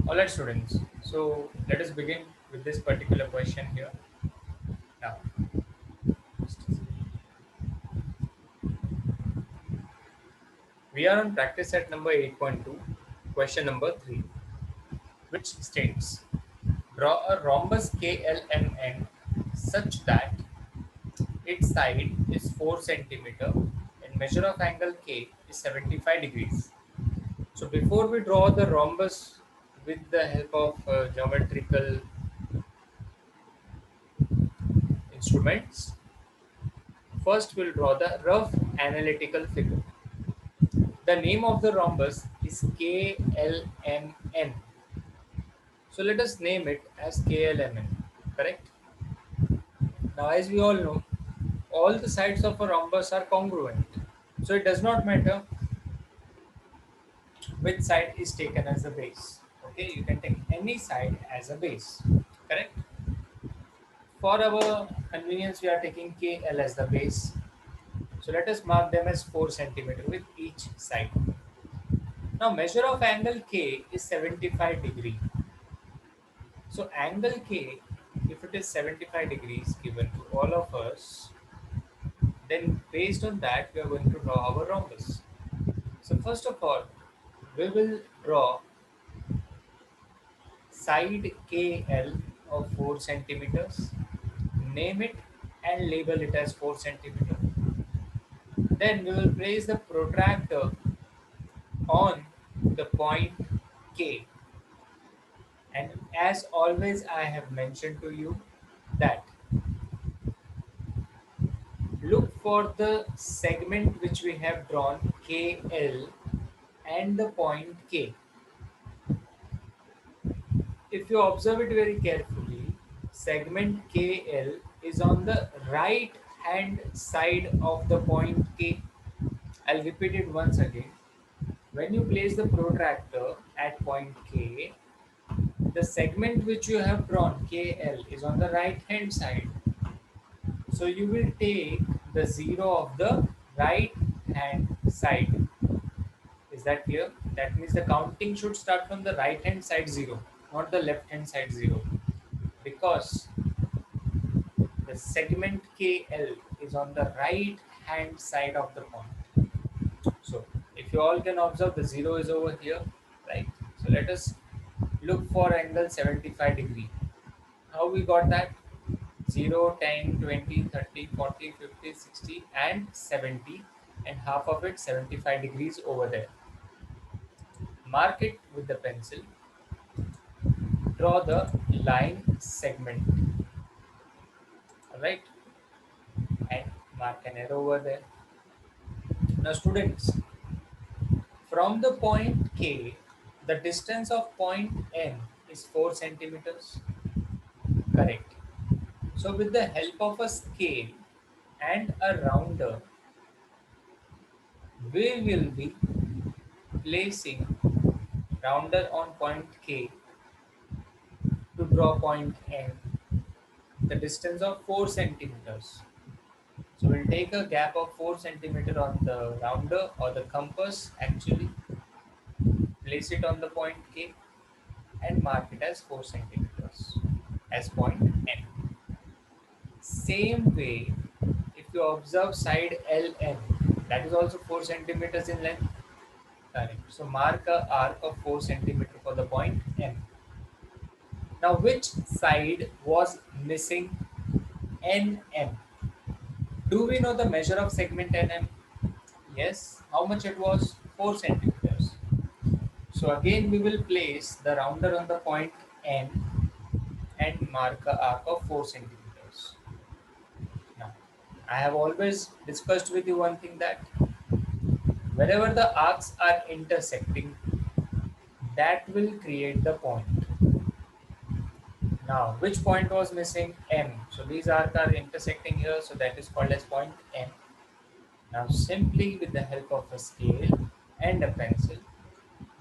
Alright, students. So let us begin with this particular question here. Now, we are on practice set number 8.2, question number 3, which states draw a rhombus KLMN such that its side is 4 centimeter and measure of angle K is 75 degrees. So before we draw the rhombus with the help of geometrical instruments, first we'll draw the rough analytical figure. The name of the rhombus is KLMN. So let us name it as KLMN, correct? Now, as we all know, all the sides of a rhombus are congruent. So it does not matter which side is taken as a base. Okay, you can take any side as a base, correct? For our convenience, we are taking KL as the base. So let us mark them as 4 centimeter with each side. Now measure of angle K is 75 degree. So angle K, if it is 75 degrees given to all of us, then based on that we are going to draw our rhombus. So first of all, we will draw side KL of 4 centimeters, name it and label it as 4 centimeter. Then we will place the protractor on the point K. And as always, I have mentioned to you that look for the segment which we have drawn KL and the point K. If you observe it very carefully, segment KL is on the right hand side of the point K. I'll repeat it once again. When you place the protractor at point K, the segment which you have drawn KL is on the right hand side. So you will take the zero of the right hand side. Is that clear? That means the counting should start from the right hand side zero, not the left hand side zero. Because the segment KL is on the right hand side of the point. So if you all can observe, the zero is over here, right? So let us look for angle 75 degree. How we got that? 0, 10, 20, 30, 40, 50, 60 and 70, and half of it 75 degrees over there. Mark it with the pencil. Draw the line segment. Alright, and mark an arrow over there. Now students, from the point K, the distance of point N is 4 centimeters. Correct. So with the help of a scale and a rounder, we will be placing rounder on point K to draw point N, the distance of 4 centimeters. So we'll take a gap of 4 centimeter on the rounder or the compass actually, place it on the point K and mark it as 4 centimeters as point N. Same way, if you observe side LN, that is also 4 centimeters in length. Correct. So mark a arc of 4 centimeter for the point M. Now which side was missing NM? Do we know the measure of segment NM? Yes. How much it was? 4 centimeters. So again we will place the rounder on the point N and mark a arc of 4 centimeters. Now, I have always discussed with you one thing, that wherever the arcs are intersecting, that will create the point. Now, which point was missing? M. So these arcs are intersecting here, so that is called as point M. Now, simply with the help of a scale and a pencil,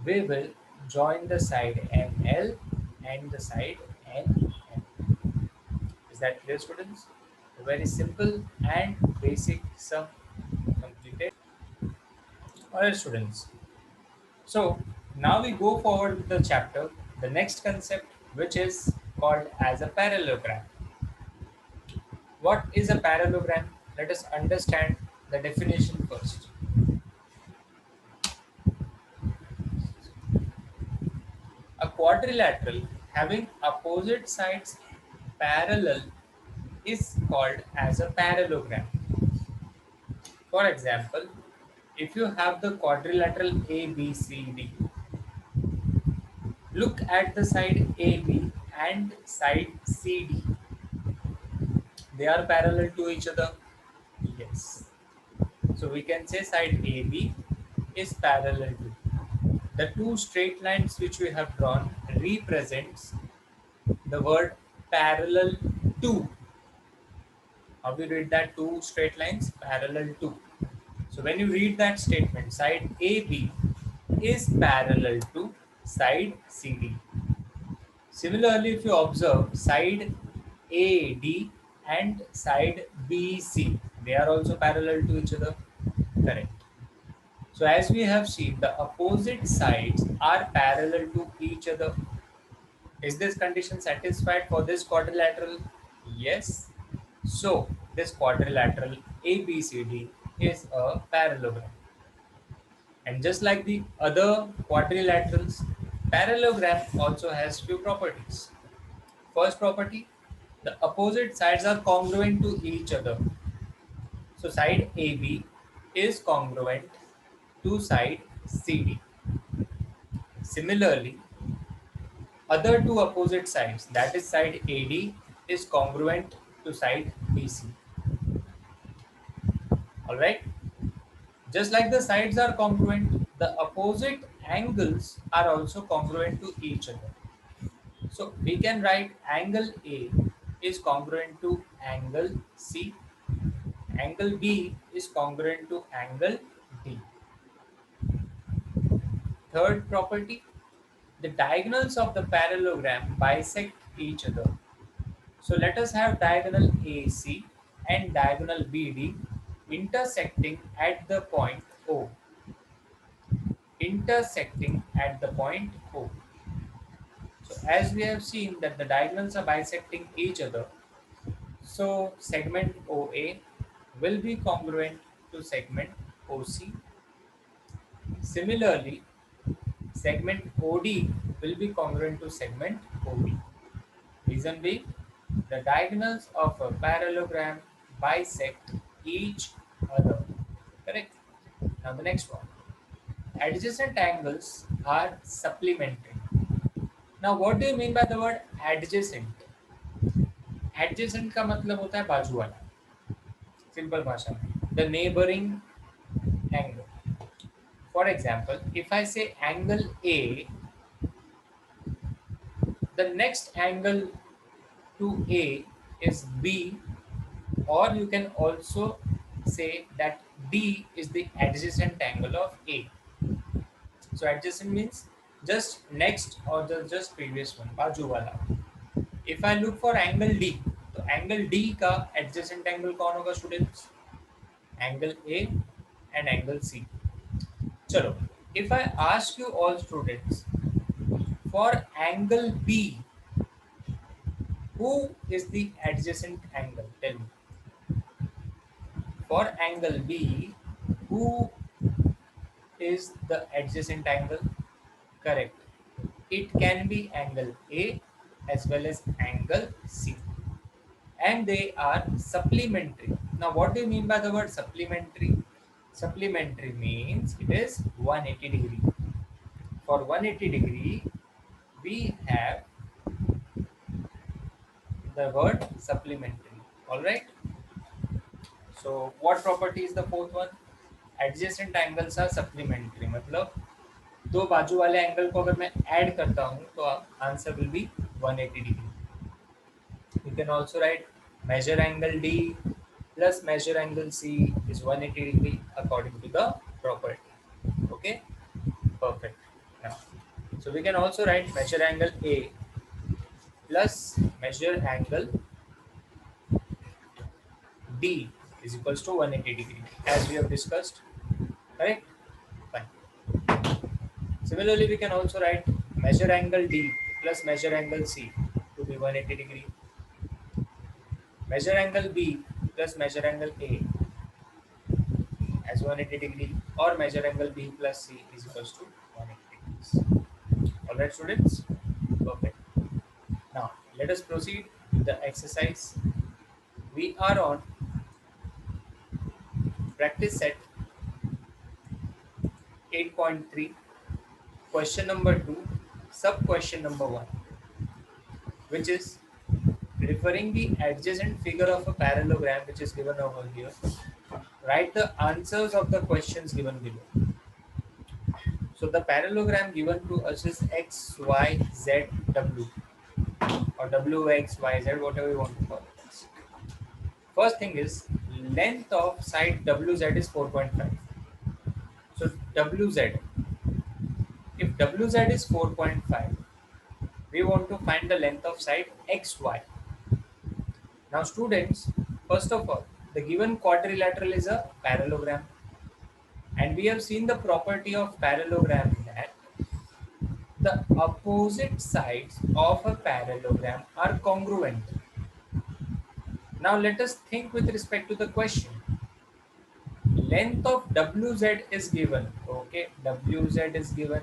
we will join the side ML and the side NM. Is that clear, students? A very simple and basic sum completed. Alright, students. So now we go forward with the chapter the next concept, which is called as a parallelogram. What is a parallelogram? Let us understand the definition first. A quadrilateral having opposite sides parallel is called as a parallelogram. For example, if you have the quadrilateral ABCD, look at the side AB and side CD. They are parallel to each other. Yes. So we can say side AB is parallel to. The two straight lines which we have drawn represents the word parallel to. How we read that two straight lines? Parallel to. So when you read that statement, side AB is parallel to side CD. Similarly, if you observe side AD and side BC, they are also parallel to each other. Correct. So as we have seen, the opposite sides are parallel to each other. Is this condition satisfied for this quadrilateral? Yes. So this quadrilateral ABCD is a parallelogram. And just like the other quadrilaterals, parallelogram also has few properties. First property, the opposite sides are congruent to each other. So side AB is congruent to side CD. Similarly, other two opposite sides, that is side AD, is congruent to side BC. Alright? Just like the sides are congruent, the opposite angles are also congruent to each other. So we can write angle A is congruent to angle C, angle B is congruent to angle D. Third property, the diagonals of the parallelogram bisect each other. So let us have diagonal AC and diagonal BD intersecting at the point O. Intersecting at the point O. So as we have seen that the diagonals are bisecting each other, so segment OA will be congruent to segment OC. Similarly, segment OD will be congruent to segment OB. Reason being, the diagonals of a parallelogram bisect each other. Correct? Now the next one. Adjacent angles are supplementary. Now what do you mean by the word adjacent? Adjacent का मतलब होता है बाजू वाला. Simple भाषा में. The neighboring angle. For example, if I say angle A, the next angle to A is B, or you can also say that D is the adjacent angle of A. So adjacent means just next or the just previous one, बाजू वाला. If I look for angle D, तो angle D का adjacent angle कौन होगा students? Angle A and angle C. चलो, if I ask you all students, for angle B, who is the adjacent angle? Tell me. For angle B, who is the adjacent angle? Correct. It can be angle A as well as angle C. And they are supplementary. Now, what do you mean by the word supplementary? Supplementary means it is 180 degree. For 180 degree, we have the word supplementary. All right. So, what property is the fourth one? Adjacent angles are supplementary. मतलब दो बाजू वाले angle को अगर मैं add करता हूं तो answer will be 180 degree. You can also write measure angle D plus measure angle C is 180 degree according to the property. Okay, perfect. Now, so we can also write measure angle A plus measure angle D is equals to 180 degree as we have discussed. Correct? Fine. Similarly, we can also write measure angle D plus measure angle C to be 180 degree. Measure angle B plus measure angle A as 180 degree, or measure angle B plus C is equals to 180 degrees. Alright students, perfect. Now let us proceed with the exercise. We are on practice set 8.3, question number 2, sub question number 1, which is referring the adjacent figure of a parallelogram which is given over here. Write the answers of the questions given below. So the parallelogram given to us is x, y, z, w, or w, x, y, z, whatever you want to call it. First thing is length of side WZ is 4.5. So WZ, if WZ is 4.5, we want to find the length of side XY. Now students, first of all, the given quadrilateral is a parallelogram, and we have seen the property of parallelogram that the opposite sides of a parallelogram are congruent. Now let us think with respect to the question. Length of WZ is given. Okay, WZ is given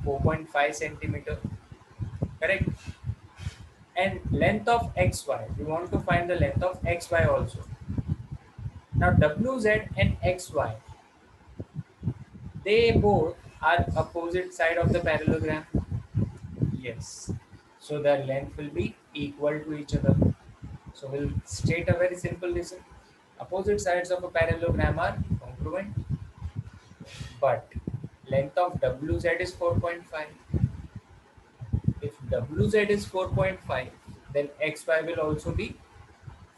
4.5 centimeter. Correct. And length of XY. We want to find the length of XY also. Now WZ and XY, they both are opposite side of the parallelogram. Yes. So their length will be equal to each other. So we'll state a very simple reason. Opposite sides of a parallelogram are congruent, but length of WZ is 4.5. If WZ is 4.5, then XY will also be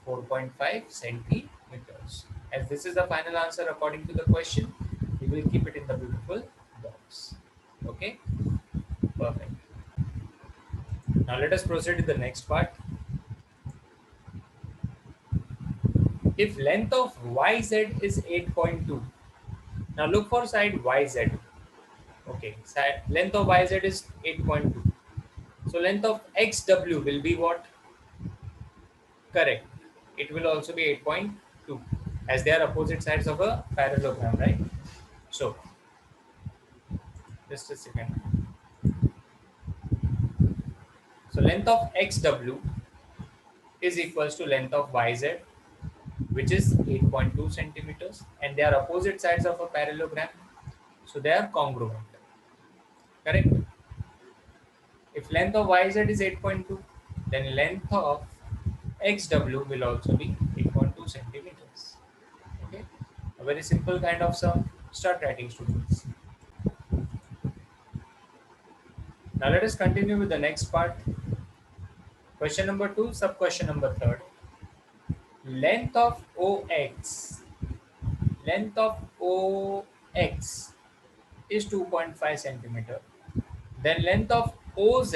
4.5 centimeters. As this is the final answer according to the question, we will keep it in the beautiful box. Okay, perfect. Now let us proceed to the next part. If length of YZ is 8.2, now look for side YZ. Okay, side length of YZ is 8.2. So length of XW will be what? Correct. It will also be 8.2, as they are opposite sides of a parallelogram, right? So just a second. So length of XW is equals to length of YZ, which is 8.2 centimeters, and they are opposite sides of a parallelogram, so they are congruent. Correct. If length of YZ is 8.2, then length of XW will also be 8.2 centimeters. Okay, a very simple kind of sum. Start writing, students. Now let us continue with the next part. Question number 2, sub question number 3. Length of OX. Length of OX is 2.5 centimeter. Then length of OZ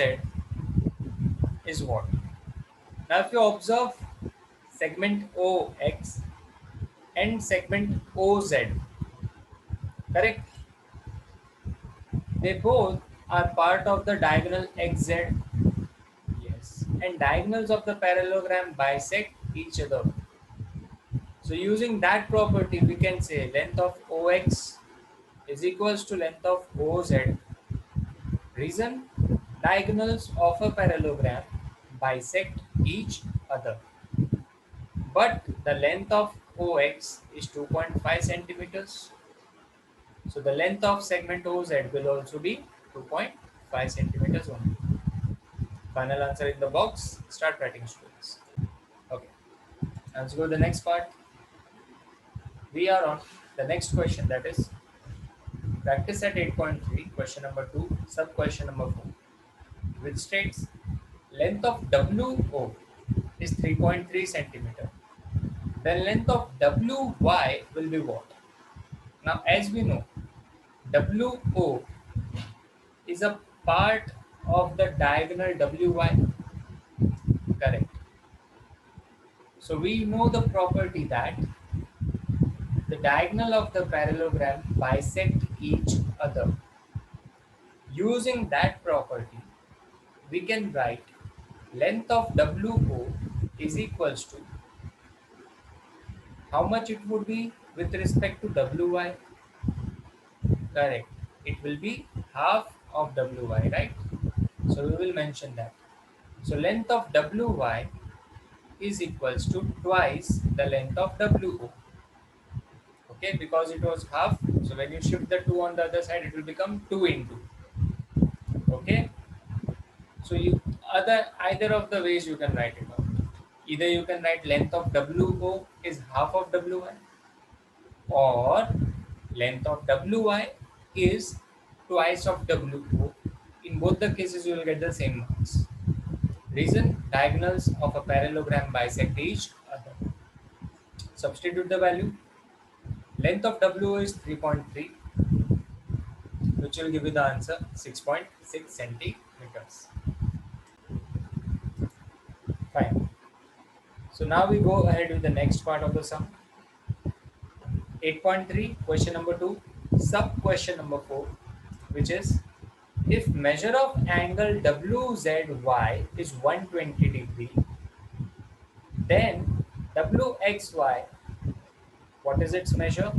is what? Now if you observe segment OX and segment OZ, correct? They both are part of the diagonal XZ. Yes. And diagonals of the parallelogram bisect each other. So using that property, we can say length of OX is equals to length of OZ. Reason? Diagonals of a parallelogram bisect each other. But the length of OX is 2.5 centimeters. So the length of segment OZ will also be 2.5 centimeters only. Final answer in the box. Start writing, students. Okay. Now let's go to the next part. We are on the next question, that is practice at 8.3, question number 2, sub question number 4, which states length of WO is 3.3 centimeter. Then length of WY will be what? Now as we know, WO is a part of the diagonal WY. Correct. So we know the property that the diagonal of the parallelogram bisect each other. Using that property, we can write length of WO is equals to how much it would be with respect to WY? Correct. It will be half of WY, right? So we will mention that. So length of WY is equals to twice the length of WO. Okay, because it was half. So when you shift the 2 on the other side, it will become 2 into. Okay. So you either of the ways you can write it out. Either you can write length of WO is half of WY, or length of WY is twice of WO. In both the cases, you will get the same marks. Reason: diagonals of a parallelogram bisect each other. Substitute the value. Length of WO is 3.3, which will give you the answer 6.6 centimeters. Fine. So now we go ahead with the next part of the sum. 8.3, question number 2, sub question number 4, which is if measure of angle WZY is 120 degree, then WXY, what is its measure?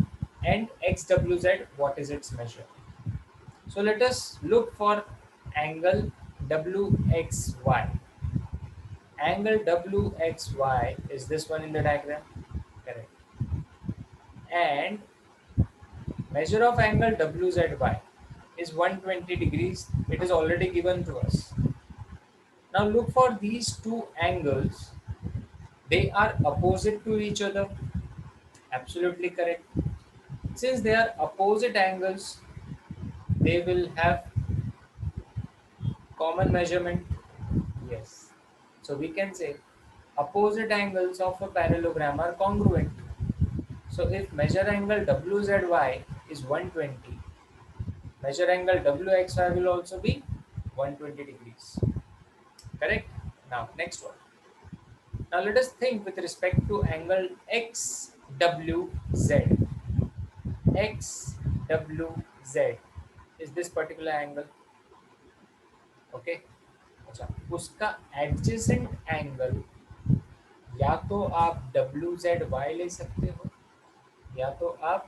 And XWZ, what is its measure? So let us look for angle WXY. Angle WXY is this one in the diagram. Correct. And measure of angle WZY is 120 degrees. It is already given to us. Now look for these two angles. They are opposite to each other. Absolutely correct. Since they are opposite angles, they will have common measurement. Yes. So we can say opposite angles of a parallelogram are congruent. So if measure angle WZY is 120, measure angle WXY will also be 120 degrees. Correct? Now next one. Now let us think with respect to angle XWZ. XWZ is this particular angle. Okay. अच्छा उसका adjacent angle या तो आप WZY ले सकते हो या तो आप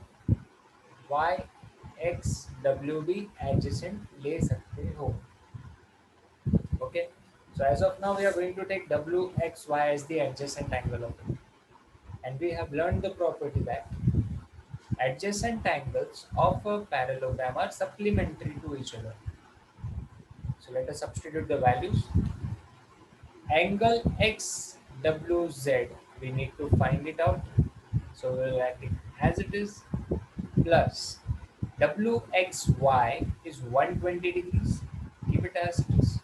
YXW भी एडजेसेंट ले सकते हो. Okay. So as of now we are going to take WXY as the adjacent angle of it. And we have learned the property that adjacent angles of a parallelogram are supplementary to each other. So let us substitute the values. Angle XWZ, we need to find it out. So we will write it as it is, plus WXY is 120 degrees. Keep it as it is.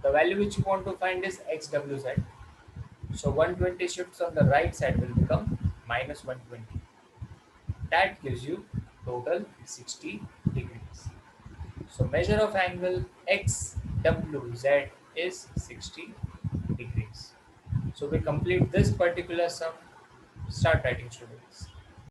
The value which you want to find is XWZ. So 120 shifts on the right side will become minus 120. That gives you total 60 degrees. So measure of angle XWZ is 60 degrees. So we complete this particular sum. Start writing, students.